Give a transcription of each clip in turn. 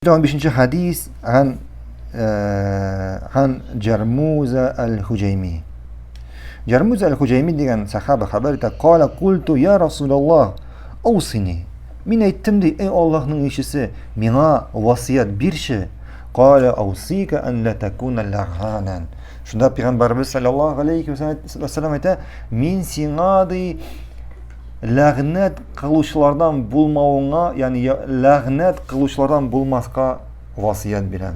طبعا بيشنش حديث عن جرموز الخجيمي. جرموز الخجيمي دي كان صحابة خبرته قال قلت يا رسول الله أوصني من يتمدي أي الله نيشسي منا وصيات بيرش. قال أوصيك أن لا تكون لغانا. Şunda Peygamberimiz sallallahu aleyhi ve sellem ete min sinadi lağnet kılışlardan bulmağına yani lağnet kılışlardan bulmaska vasiyet birem.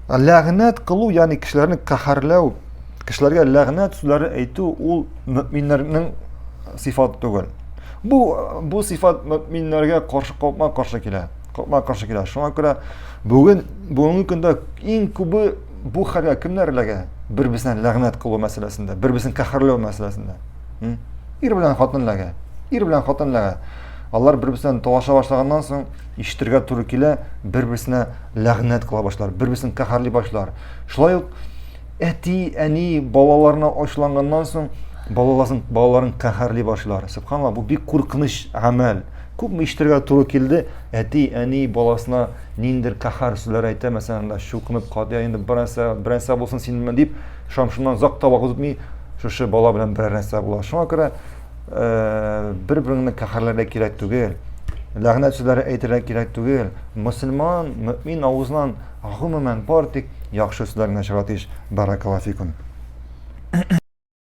Lağnet kılu yani kişilerini kaharlav, kişilerge lağnet sözleri eytu ul müminlerin sıfatı değil. Bu sıfat müminlerge karşı kela. Şuna göre bugün günde en kübü bu xarga kimlerlege birbirine lağnet kılı meselesinde, birbirine kaharlav meselesinde. Ir bilen xotinlarga. Allar bir-birisinden to'g'asha boshlagandan so'ng eshittirga to'g'ri kela, bir-birisine la'nat qila boshlar, bir-birisini qaharlay boshlar. Shulay ani bolalarına oshlangandan so'ng bolalarin qaharlay boshlar. Subhanallah, bu bir qo'rqinish amal. Ko'pmi eshittirga to'g'ri keldi, ani bolasına nindir qahar so'zlar ayta, masalan, shu qilib qoldi, endi birinsa bo'lsin senman deb, shundan uzoqda vaqt o'tmay shu bola bilan bir narsa bo'ladi. Shunga ko'ra bir-birini qaharlarga kerak tugul, la'nat so'zlari aytirga kerak tugul. Musulmon, mu'min og'izdan umuman bordik yaxshi so'zlarni nashr etish. Barakallohu fikum.